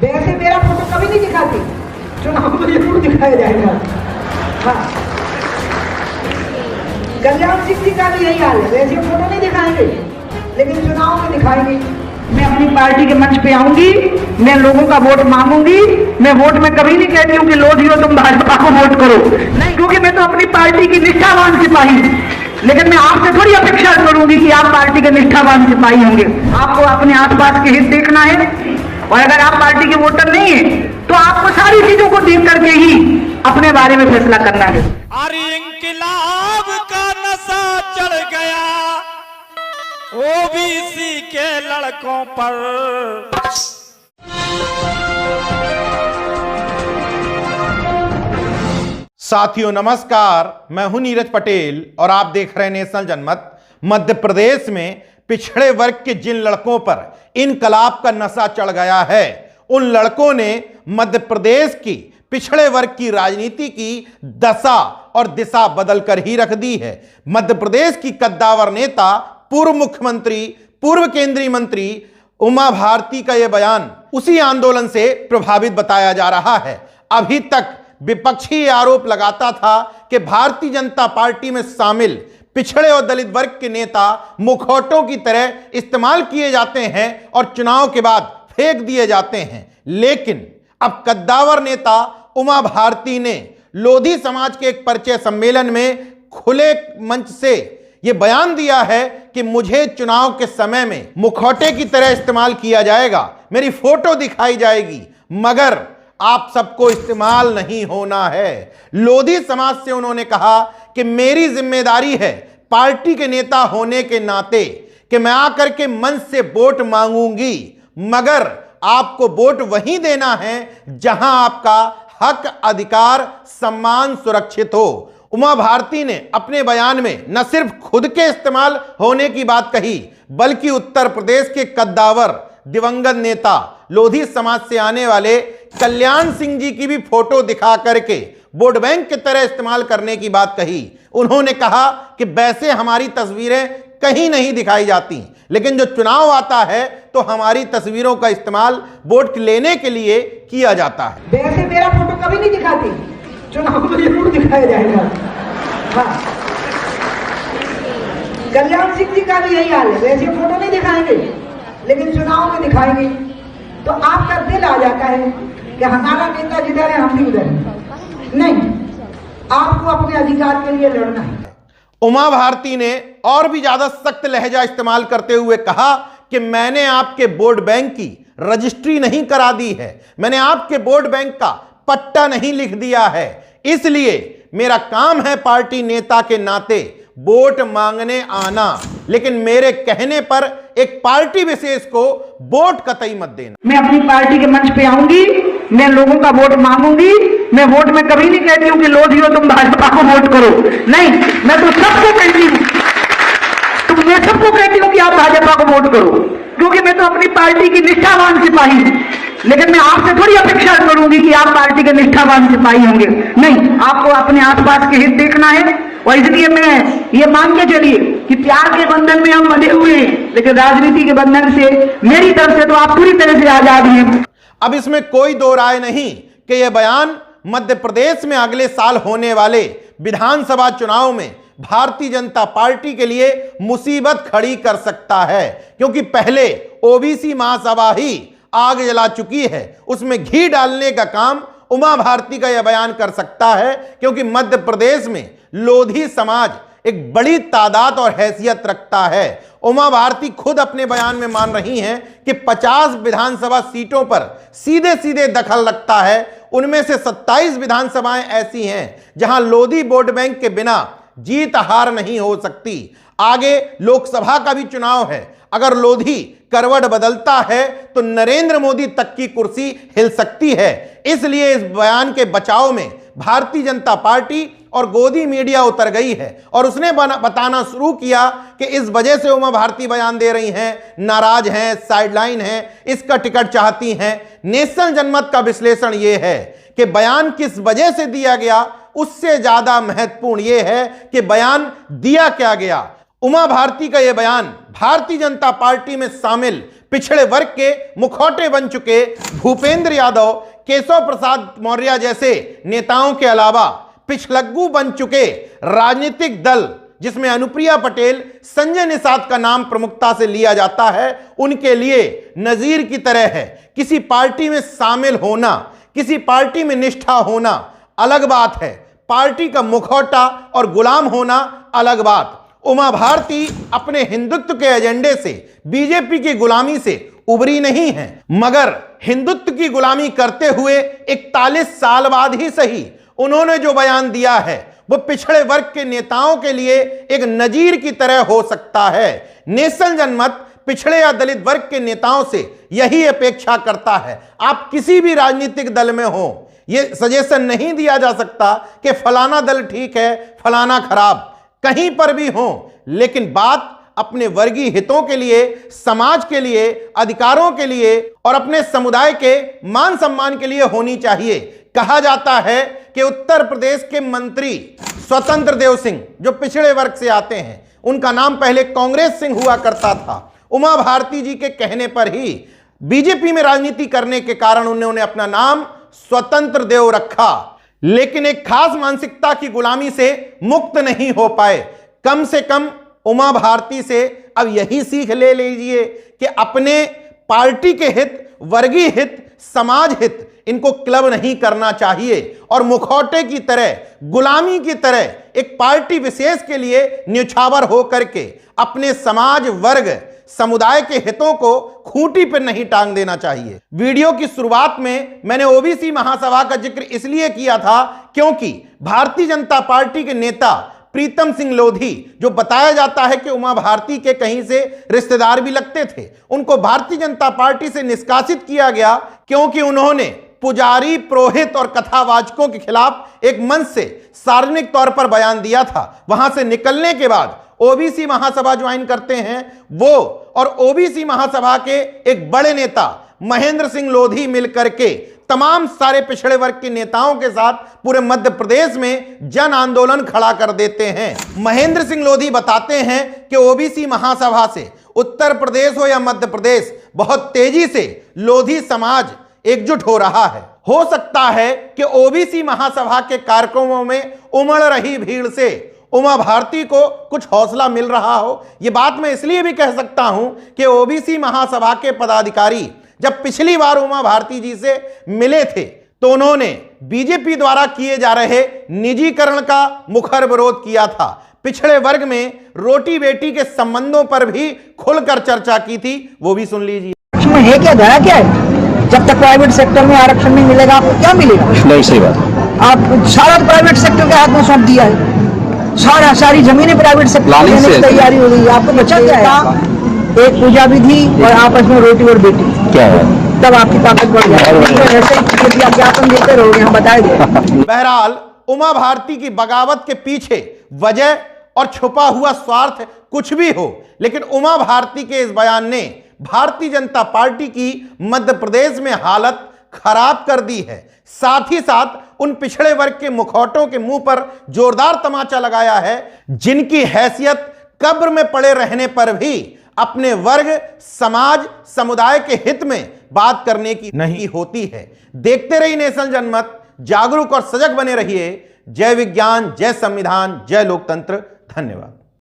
वैसे मेरा फोटो कभी नहीं दिखाते, चुनाव में जरूर दिखाया जाएगा। हाँ, कल्याण सिंह जी का भी यही हाल है, वैसे फोटो नहीं दिखाएंगे लेकिन चुनाव में दिखाएंगे। मैं अपनी पार्टी के मंच पे आऊंगी, मैं लोगों का वोट मांगूंगी। मैं वोट में कभी नहीं कहती हूँ कि लोधियो तुम भाजपा को वोट करो, नहीं, क्योंकि मैं तो अपनी पार्टी की निष्ठावान सिपाही हूँ। लेकिन मैं आपसे थोड़ी अपेक्षा करूंगी कि आप पार्टी के निष्ठावान सिपाही होंगे। आपको अपने आसपास के हित देखना है, और अगर आप पार्टी के वोटर नहीं है तो आपको सारी चीजों को देख करके ही अपने बारे में फैसला करना है। अरे इंकलाब का नशा चढ़ गया ओबीसी के लड़कों पर। साथियों नमस्कार, मैं हूं नीरज पटेल और आप देख रहे हैं नेशनल जनमत। मध्य प्रदेश में पिछड़े वर्ग के जिन लड़कों पर इनकलाब का नशा चढ़ गया है, उन लड़कों ने मध्य प्रदेश की पिछड़े वर्ग की राजनीति की दशा और दिशा बदल कर ही रख दी है। मध्य प्रदेश की कद्दावर नेता, पूर्व मुख्यमंत्री, पूर्व केंद्रीय मंत्री उमा भारती का यह बयान उसी आंदोलन से प्रभावित बताया जा रहा है। अभी तक विपक्षी आरोप लगाता था कि भारतीय जनता पार्टी में शामिल पिछड़े और दलित वर्ग के नेता मुखौटों की तरह इस्तेमाल किए जाते हैं और चुनाव के बाद फेंक दिए जाते हैं। लेकिन अब कद्दावर नेता उमा भारती ने लोधी समाज के एक परिचय सम्मेलन में खुले मंच से यह बयान दिया है कि मुझे चुनाव के समय में मुखौटे की तरह इस्तेमाल किया जाएगा, मेरी फोटो दिखाई जाएगी, मगर आप सबको इस्तेमाल नहीं होना है। लोधी समाज से उन्होंने कहा कि मेरी जिम्मेदारी है पार्टी के नेता होने के नाते कि मैं आकर के मंच से वोट मांगूंगी, मगर आपको वोट वहीं देना है जहां आपका हक, अधिकार, सम्मान सुरक्षित हो। उमा भारती ने अपने बयान में न सिर्फ खुद के इस्तेमाल होने की बात कही, बल्कि उत्तर प्रदेश के कद्दावर दिवंगत नेता लोधी समाज से आने वाले कल्याण सिंह जी की भी फोटो दिखा करके वोट बैंक की तरह इस्तेमाल करने की बात कही। उन्होंने कहा कि वैसे हमारी तस्वीरें कहीं नहीं दिखाई जाती, लेकिन जो चुनाव आता है तो हमारी तस्वीरों का इस्तेमाल वोट लेने के लिए किया जाता है। वैसे मेरा फोटो कभी नहीं दिखाते, चुनाव में जरूर दिखाया जाएगा। हाँ, कल्याण सिंह जी का भी यही हाल है, वैसे फोटो नहीं दिखाएंगे लेकिन चुनाव में दिखाएंगे। तो आपका दिल आ जाता है कि हमारा नेता जिधर है हम भी उधर हैं। नहीं, आपको अपने अधिकार के लिए लड़ना है। उमा भारती ने और भी ज्यादा सख्त लहजा इस्तेमाल करते हुए कहा कि मैंने आपके वोट बैंक की रजिस्ट्री नहीं करा दी है, मैंने आपके वोट बैंक का पट्टा नहीं लिख दिया है, इसलिए मेरा काम है पार्टी नेता के नाते वोट मांगने आना, लेकिन मेरे कहने पर एक पार्टी विशेष को वोट कतई मत देना। मैं अपनी पार्टी के मंच पे आऊंगी, मैं लोगों का वोट मांगूंगी। मैं वोट में कभी नहीं कहती हूँ कि लोधियो तुम भाजपा को वोट करो, नहीं, मैं तो सबको कहती हूँ, तो मैं सबको कहती हूँ कि आप भाजपा को वोट करो, क्योंकि मैं तो अपनी पार्टी की निष्ठावान सिपाही हूँ। लेकिन मैं आपसे थोड़ी अपेक्षा करूंगी कि आप पार्टी के निष्ठावान सिपाही होंगे, नहीं, आपको अपने आसपास के हित देखना है। और इसलिए मैं ये मान के चलिए कि प्यार के बंधन में हम बंधे हुए हैं, लेकिन राजनीति के बंधन से मेरी तरफ से तो आप पूरी तरह से आजाद हैं। अब इसमें कोई दो राय नहीं कि यह बयान मध्य प्रदेश में अगले साल होने वाले विधानसभा चुनाव में भारतीय जनता पार्टी के लिए मुसीबत खड़ी कर सकता है, क्योंकि पहले ओबीसी महासभा ही आग जला चुकी है, उसमें घी डालने का काम उमा भारती का यह बयान कर सकता है, क्योंकि मध्य प्रदेश में लोधी समाज एक बड़ी तादाद और हैसियत रखता है। उमा भारती खुद अपने बयान में मान रही हैं कि 50 विधानसभा सीटों पर सीधे सीधे दखल रखता है, उनमें से 27 विधानसभाएं ऐसी हैं जहां लोधी वोट बैंक के बिना जीत हार नहीं हो सकती। आगे लोकसभा का भी चुनाव है, अगर लोधी करवट बदलता है तो नरेंद्र मोदी तक की कुर्सी हिल सकती है। इसलिए इस बयान के बचाव में भारतीय जनता पार्टी और गोदी मीडिया उतर गई है और उसने बताना शुरू किया कि इस वजह से उमा भारती बयान दे रही हैं, नाराज हैं, साइडलाइन हैं, इसका टिकट चाहती हैं। नेशनल जनमत का विश्लेषण यह है कि बयान किस वजह से दिया गया, उससे ज्यादा महत्वपूर्ण यह है कि बयान दिया क्या गया। उमा भारती का यह बयान भारतीय जनता पार्टी में शामिल पिछड़े वर्ग के मुखौटे बन चुके भूपेंद्र यादव, केशव प्रसाद मौर्य जैसे नेताओं के अलावा पिछलग्गू बन चुके राजनीतिक दल जिसमें अनुप्रिया पटेल, संजय निषाद का नाम प्रमुखता से लिया जाता है, उनके लिए नजीर की तरह है। किसी पार्टी में शामिल होना, किसी पार्टी में निष्ठा होना अलग बात है, पार्टी का मुखौटा और गुलाम होना अलग बात। उमा भारती अपने हिंदुत्व के एजेंडे से, बीजेपी की गुलामी से उबरी नहीं है, मगर हिंदुत्व की गुलामी करते हुए 41 साल बाद ही सही उन्होंने जो बयान दिया है वो पिछड़े वर्ग के नेताओं के लिए एक नजीर की तरह हो सकता है। नेशनल जनमत पिछड़े या दलित वर्ग के नेताओं से यही अपेक्षा करता है। आप किसी भी राजनीतिक दल में हो, यह सजेशन नहीं दिया जा सकता कि फलाना दल ठीक है, फलाना खराब, कहीं पर भी हो, लेकिन बात अपने वर्गीय हितों के लिए, समाज के लिए, अधिकारों के लिए और अपने समुदाय के मान सम्मान के लिए होनी चाहिए। कहा जाता है कि उत्तर प्रदेश के मंत्री स्वतंत्र देव सिंह जो पिछड़े वर्ग से आते हैं, उनका नाम पहले कांग्रेस सिंह हुआ करता था। उमा भारती जी के कहने पर ही बीजेपी में राजनीति करने के कारण उन्होंने अपना नाम स्वतंत्र देव रखा, लेकिन एक खास मानसिकता की गुलामी से मुक्त नहीं हो पाए। कम से कम उमा भारती से अब यही सीख ले लीजिए कि अपने पार्टी के हित, वर्गीय हित, समाज हित, इनको क्लब नहीं करना चाहिए और मुखौटे की तरह, गुलामी की तरह एक पार्टी विशेष के लिए न्यौछावर हो करके अपने समाज, वर्ग, समुदाय के हितों को खूंटी पर नहीं टांग देना चाहिए। वीडियो की शुरुआत में मैंने ओबीसी महासभा का जिक्र इसलिए किया था क्योंकि भारतीय जनता पार्टी के नेता प्रीतम सिंह लोधी, जो बताया जाता है कि उमा भारती के कहीं से रिश्तेदार भी लगते थे, उनको भारतीय जनता पार्टी से निष्कासित किया गया क्योंकि उन्होंने पुजारी, पुरोहित और कथावाचकों के खिलाफ एक मंच से सार्वजनिक तौर पर बयान दिया था। वहां से निकलने के बाद ओबीसी महासभा ज्वाइन करते हैं वो और ओबीसी महासभा के एक बड़े नेता महेंद्र सिंह लोधी मिलकर के तमाम सारे पिछड़े वर्ग के नेताओं के साथ पूरे मध्य प्रदेश में जन आंदोलन खड़ा कर देते हैं। महेंद्र सिंह लोधी बताते हैं कि ओबीसी महासभा से उत्तर प्रदेश हो या मध्य प्रदेश, बहुत तेजी से लोधी समाज एकजुट हो रहा है। हो सकता है कि ओबीसी महासभा के कार्यक्रमों में उमड़ रही भीड़ से उमा भारती को कुछ हौसला मिल रहा हो। यह बात मैं इसलिए भी कह सकता हूं कि ओबीसी महासभा के पदाधिकारी जब पिछली बार उमा भारती जी से मिले थे तो उन्होंने बीजेपी द्वारा किए जा रहे निजीकरण का मुखर विरोध किया था। पिछड़े वर्ग में रोटी बेटी के संबंधों पर भी खुलकर चर्चा की थी, वो भी सुन लीजिए। इसमें है क्या, धरा क्या है? जब तक प्राइवेट सेक्टर में आरक्षण नहीं मिलेगा आपको क्या मिलेगा? नहीं, सही बात। आप सारा प्राइवेट सेक्टर के हाथ में सौंप दिया है, सारी जमीनें प्राइवेट सेक्टर में देने की तैयारी हो गई है। आपको बचा क्या है? एक पूजा विधि और आपस में रोटी और बेटी, क्या है? तब आपकी ताकत बढ़ जाएगी। ऐसे ही ज्ञापन देते रहोगे, हम बताएंगे। बहरहाल उमा भारती की बगावत के पीछे वजह और छुपा हुआ स्वार्थ कुछ भी हो, लेकिन उमा भारती के इस बयान ने भारतीय जनता पार्टी की मध्य प्रदेश में हालत खराब कर दी है। साथ ही साथ उन पिछड़े वर्ग के मुखौटों के मुंह पर जोरदार तमाचा लगाया है जिनकी हैसियत कब्र में पड़े रहने पर भी अपने वर्ग, समाज, समुदाय के हित में बात करने की नहीं होती है। देखते रहिए नेशनल जनमत, जागरूक और सजग बने रहिए। जय विज्ञान, जय संविधान, जय लोकतंत्र। धन्यवाद।